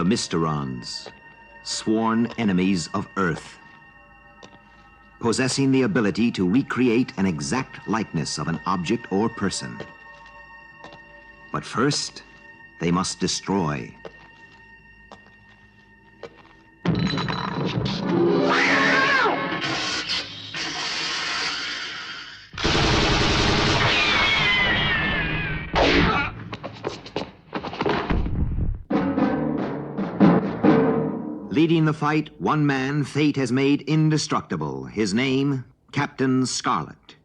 Mysterons, sworn enemies of Earth, possessing the ability to recreate an exact likeness of an object or person. But first, they must destroy. Leading the fight, one man fate has made indestructible. His name, Captain Scarlet.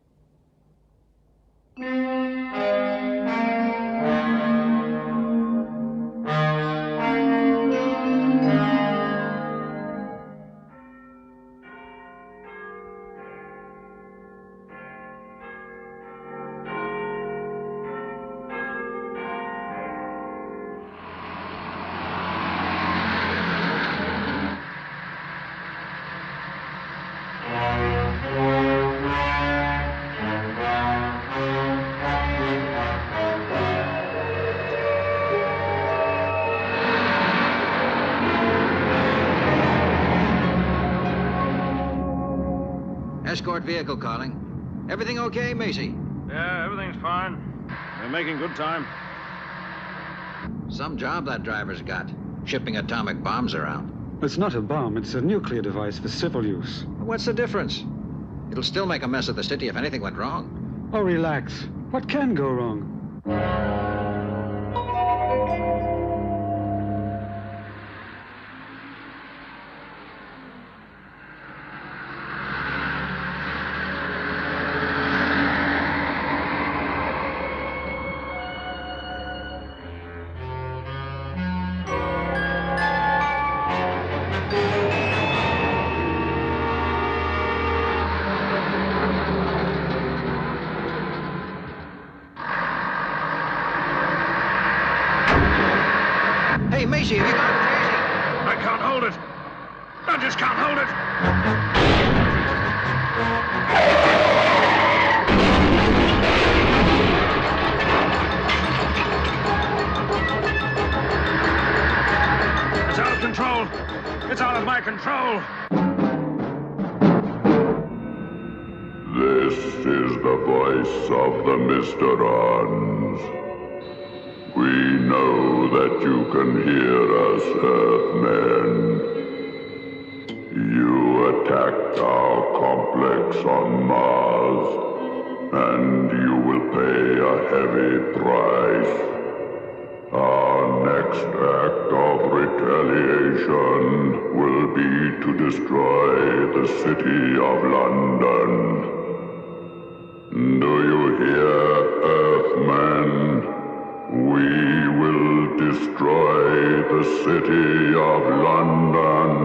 Escort vehicle calling. Everything okay, Macy? Yeah, everything's fine. We're making good time. Some job that driver's got, shipping atomic bombs around. It's not a bomb, it's a nuclear device for civil use. What's the difference? It'll still make a mess of the city if anything went wrong. Oh, relax. What can go wrong? Hey, Macy, have you got crazy? I can't hold it. I just can't hold it. It's out of control. It's out of my control. This is the voice of the Mysterons. We know that you can hear us, Earthmen. You attacked our complex on Mars, and you will pay a heavy price. Our next act of retaliation will be to destroy the city of London. Do you hear, Earthmen? We will destroy the city of London.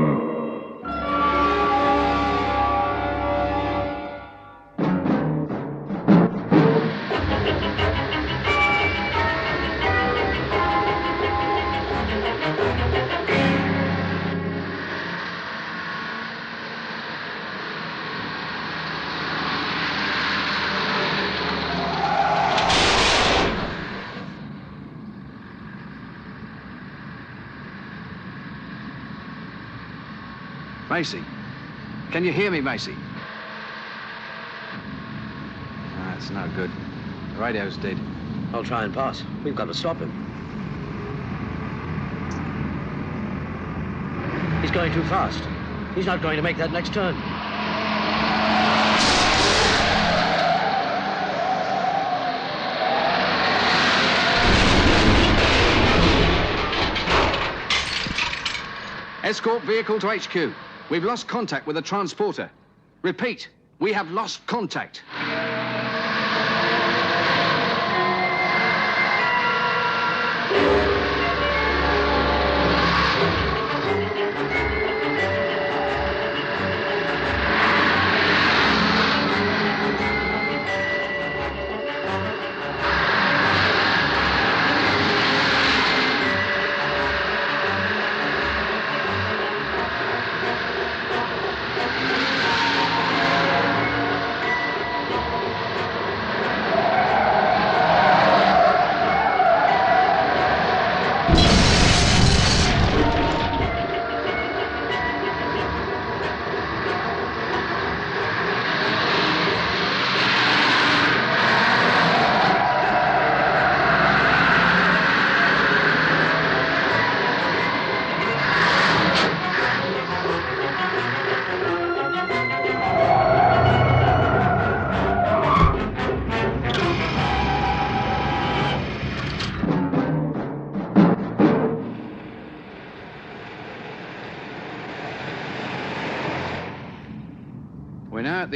Macy. Can you hear me, Macy? That's no good. The radio's dead. I'll try and pass. We've got to stop him. He's going too fast. He's not going to make that next turn. Escort vehicle to HQ. We've lost contact with the transporter. Repeat, we have lost contact.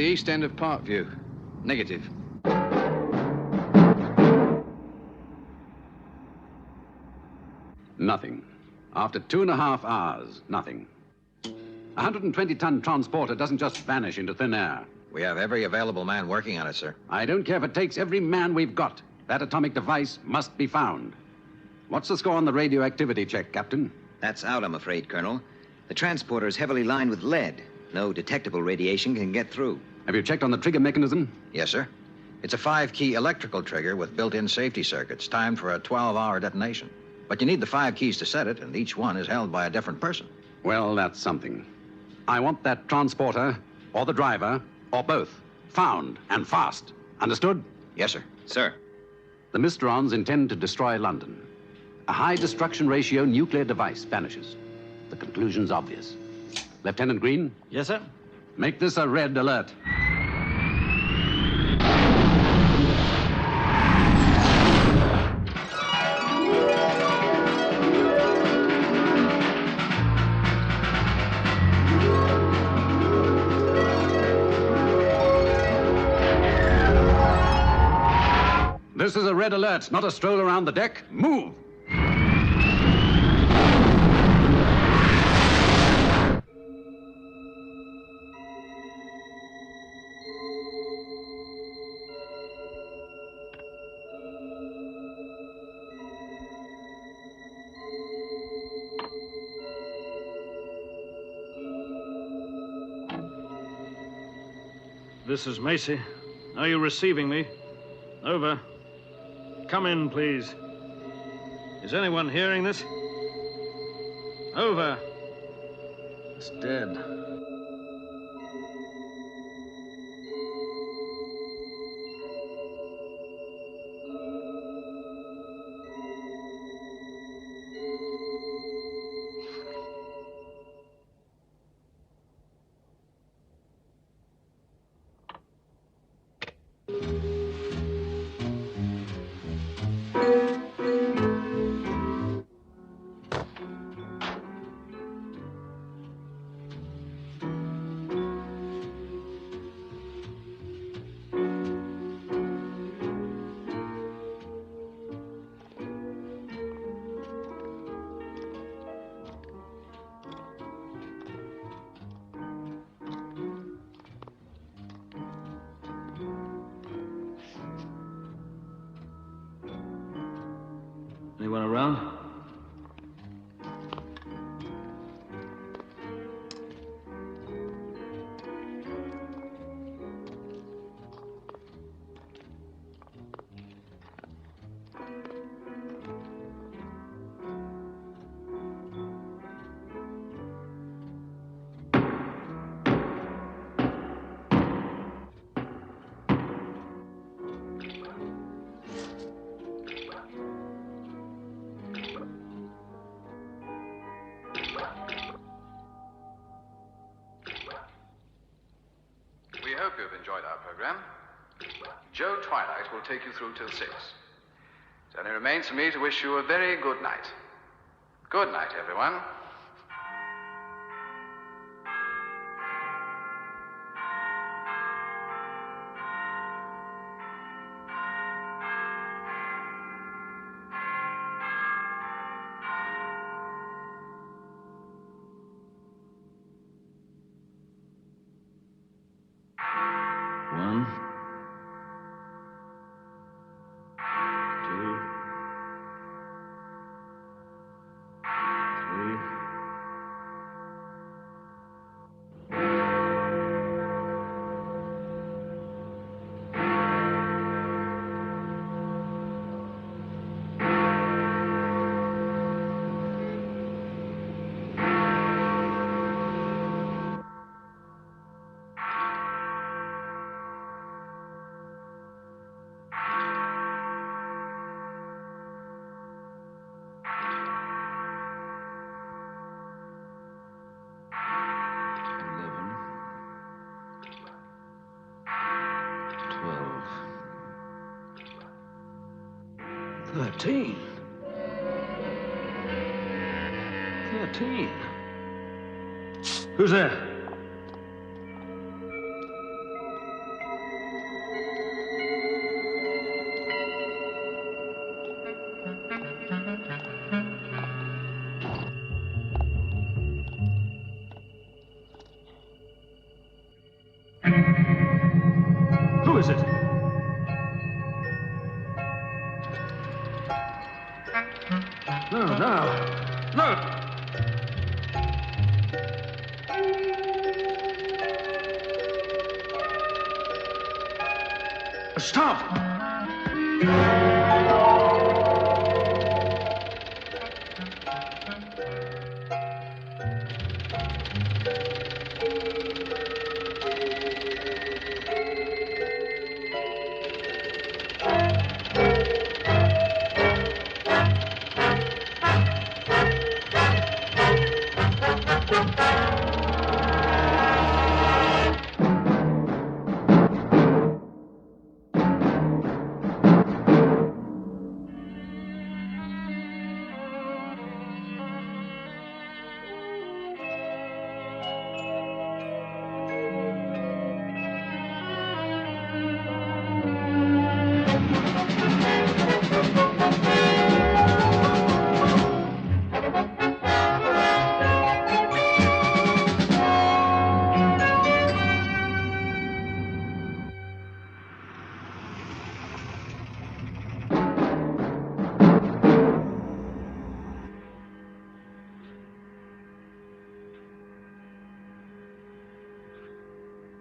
the east end of Parkview. Negative. Nothing. After 2.5 hours, nothing. A 120-ton transporter doesn't just vanish into thin air. We have every available man working on it, sir. I don't care if it takes every man we've got. That atomic device must be found. What's the score on the radioactivity check, Captain? That's out, I'm afraid, Colonel. The transporter is heavily lined with lead. No detectable radiation can get through. Have you checked on the trigger mechanism? Yes, sir. It's a 5-key electrical trigger with built-in safety circuits, timed for a 12-hour detonation. But you need the 5 keys to set it, and each one is held by a different person. Well, that's something. I want that transporter, or the driver, or both, found and fast. Understood? Yes, sir. Sir. The Mysterons intend to destroy London. A high destruction ratio nuclear device vanishes. The conclusion's obvious. Lieutenant Green? Yes, sir? Make this a red alert. This is a red alert, not a stroll around the deck. Move! This is Macy. Are you receiving me? Over. Come in, please. Is anyone hearing this? Over. It's dead. Anyone around? We hope you've enjoyed our program. Joe Twilight will take you through till 6. It only remains for me to wish you a very good night. Good night, everyone. One. Two. Three. Thirteen. 13. Who's there? No. No. Stop!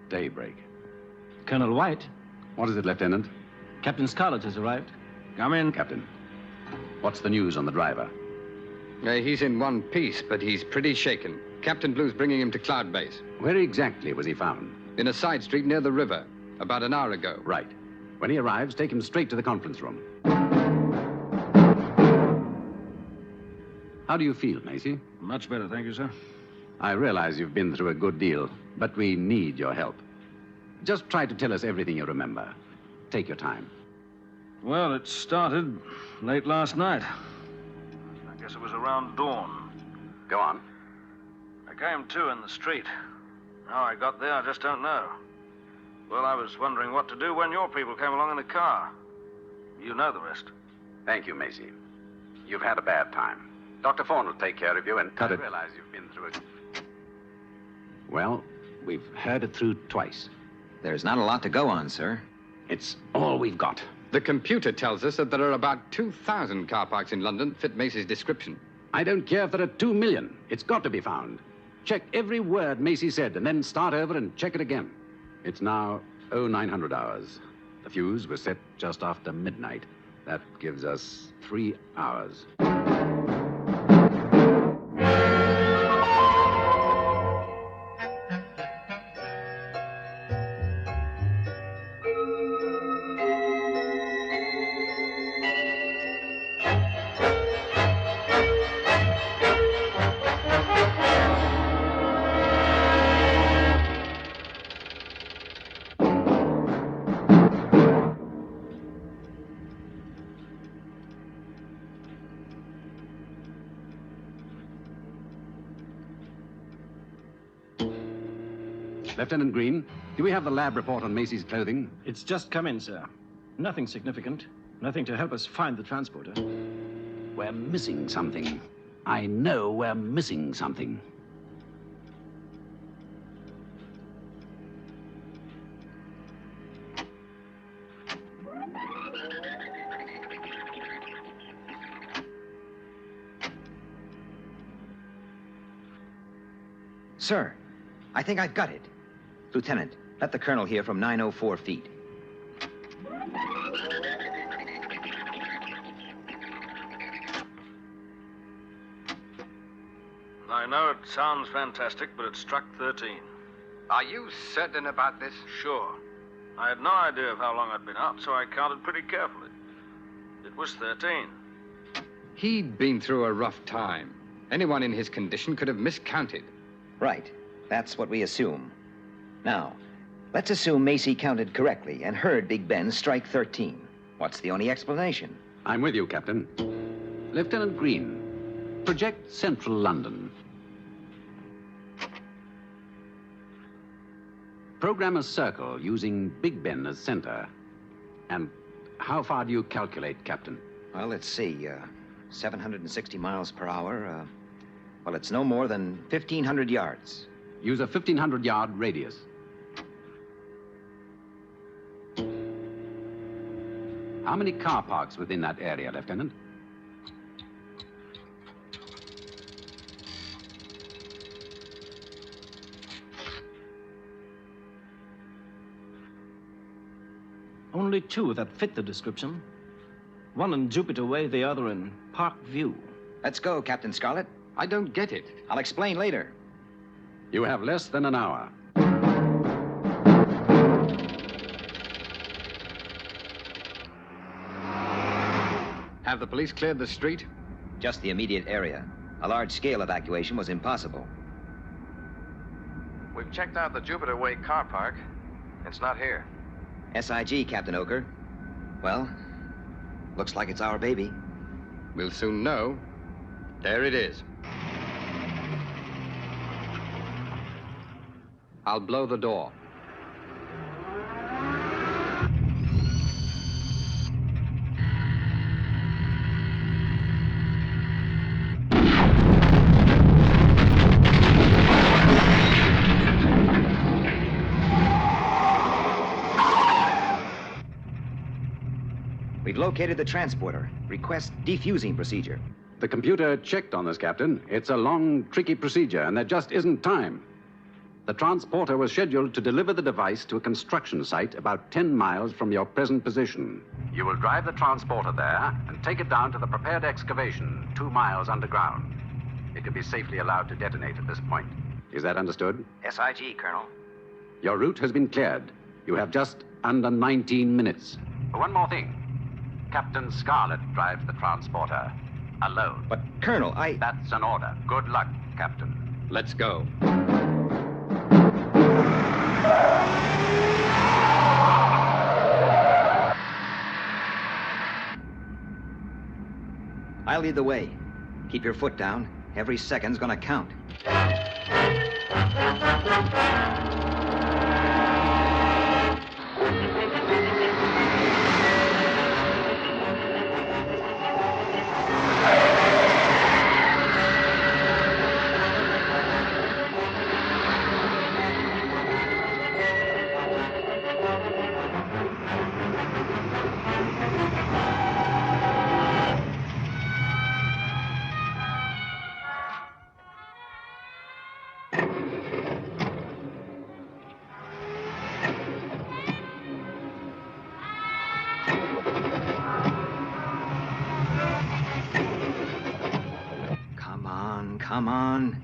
Daybreak. Colonel White, What is it, Lieutenant? Captain Scarlet has arrived. Come in. Captain, what's the news on the driver? He's in one piece, but he's pretty shaken. Captain Blue's bringing him to Cloud Base. Where exactly was he found? In a side street near the river, about an hour ago. Right. When he arrives, take him straight to the conference room. How do you feel, Macy? Much better, thank you, sir. I realize you've been through a good deal, but we need your help. Just try to tell us everything you remember. Take your time. Well, it started late last night. I guess it was around dawn. Go on. I came to in the street. How I got there, I just don't know. Well, I was wondering what to do when your people came along in the car. You know the rest. Thank you, Macy. You've had a bad time. Dr. Fawn will take care of you, and Cut I it. realize you've been through it. Well, we've heard it through twice. There's not a lot to go on, sir. It's all we've got. The computer tells us that there are about 2,000 car parks in London that fit Macy's description. I don't care if there are 2 million. It's got to be found. Check every word Macy said, and then start over and check it again. It's now 0900 hours. The fuse was set just after midnight. That gives us 3 hours. Lieutenant Green, do we have the lab report on Macy's clothing? It's just come in, sir. Nothing significant. Nothing to help us find the transporter. We're missing something. I know we're missing something. Sir, I think I've got it. Lieutenant, let the colonel hear from 904 feet. I know it sounds fantastic, but it struck 13. Are you certain about this? Sure. I had no idea of how long I'd been out, so I counted pretty carefully. It was 13. He'd been through a rough time. Anyone in his condition could have miscounted. Right. That's what we assume. Now, let's assume Macy counted correctly and heard Big Ben strike 13. What's the only explanation? I'm with you, Captain. Lieutenant Green, project central London. Program a circle using Big Ben as center. And how far do you calculate, Captain? Well, let's see. 760 miles per hour. Well, it's no more than 1,500 yards. Use a 1,500-yard radius. How many car parks within that area, Lieutenant? only two that fit the description. One in Jupiter Way, the other in Park View. Let's go, Captain Scarlet. I don't get it. I'll explain later. You have less than an hour. Have the police cleared the street? Just the immediate area. A large-scale evacuation was impossible. We've checked out the Jupiter Way car park. It's not here. SIG, Captain Oker. Well, looks like it's our baby. We'll soon know. There it is. I'll blow the door. We've located the transporter. Request defusing procedure. The computer checked on this, Captain. It's a long, tricky procedure, and there just isn't time. The transporter was scheduled to deliver the device to a construction site about 10 miles from your present position. You will drive the transporter there and take it down to the prepared excavation 2 miles underground. It can be safely allowed to detonate at this point. Is that understood? SIG, Colonel. Your route has been cleared. You have just under 19 minutes. One more thing. Captain Scarlet drives the transporter alone. But, Colonel, That's an order. Good luck, Captain. Let's go. I'll lead the way. Keep your foot down. Every second's gonna count. Come on.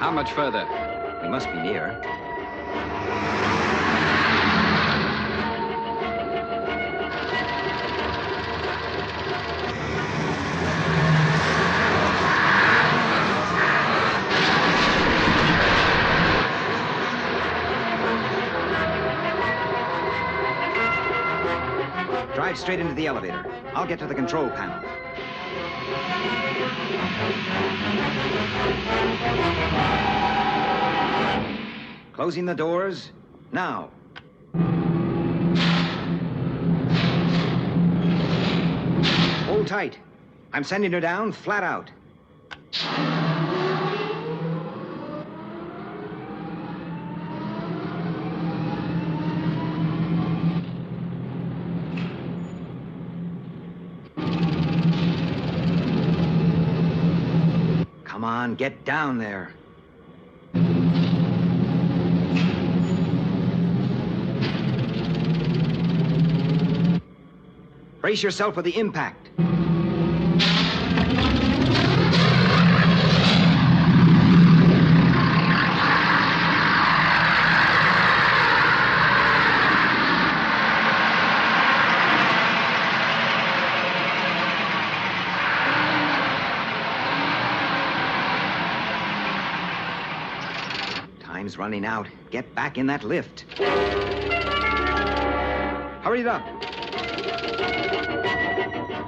How much further? We must be near. Drive straight into the elevator. I'll get to the control panel. Closing the doors, now. Hold tight. I'm sending her down flat out. Come on, get down there. Brace yourself for the impact. Time's running out. Get back in that lift. Hurry it up.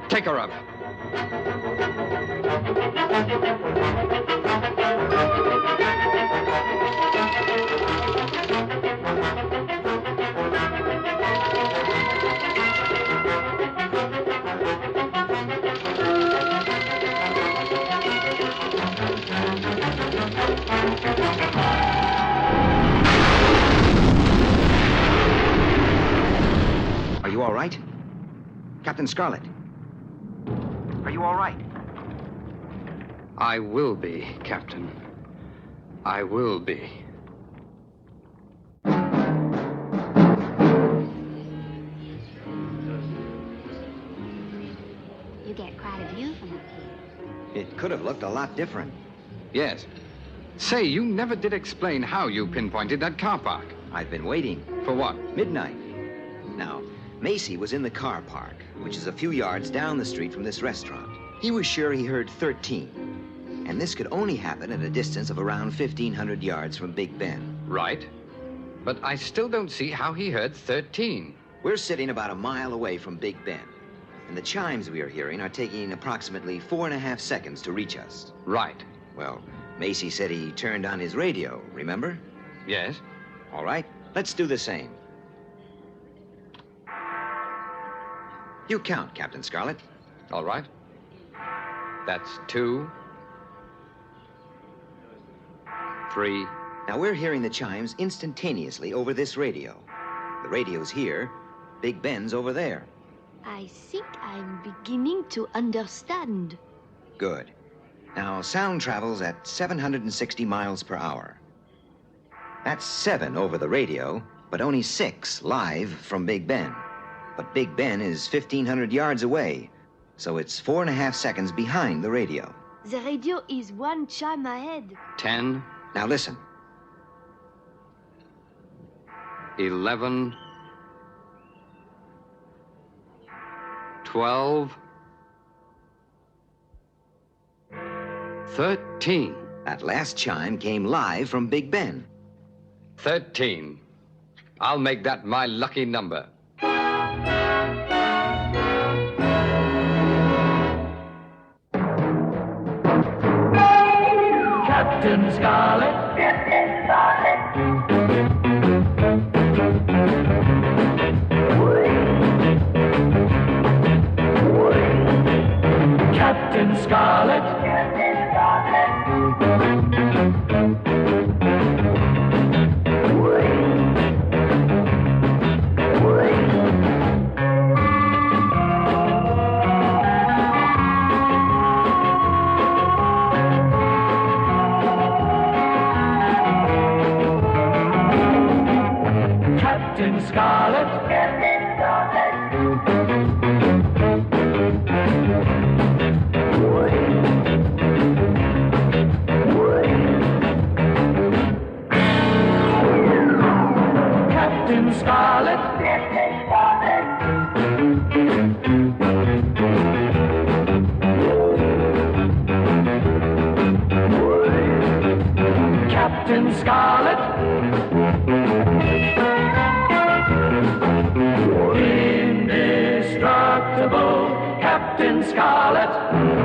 Take her up. Are you all right? Captain Scarlet. Are you all right? I will be, Captain. I will be. You get quite a view from up here. It could have looked a lot different. Yes. Say, you never did explain how you pinpointed that car park. I've been waiting. For what? Midnight. Now, Macy was in the car park, which is a few yards down the street from this restaurant. He was sure he heard 13. And this could only happen at a distance of around 1,500 yards from Big Ben. Right. But I still don't see how he heard 13. We're sitting about a mile away from Big Ben. And the chimes we are hearing are taking approximately 4.5 seconds to reach us. Right. Well, Macy said he turned on his radio, remember? Yes. All right, let's do the same. You count, Captain Scarlet. All right. That's 2, 3. Now, we're hearing the chimes instantaneously over this radio. The radio's here. Big Ben's over there. I think I'm beginning to understand. Good. Now, sound travels at 760 miles per hour. That's 7 over the radio, but only 6 live from Big Ben. But Big Ben is 1,500 yards away, so it's 4.5 seconds behind the radio. The radio is 1 chime ahead. 10. Now, listen. 11. 12. 13. That last chime came live from Big Ben. 13. I'll make that my lucky number. Captain Scarlet. Captain Scarlet. Captain Scarlet. Captain Scarlet. Captain Scarlet. Captain Scarlet. Indestructible Captain Scarlet.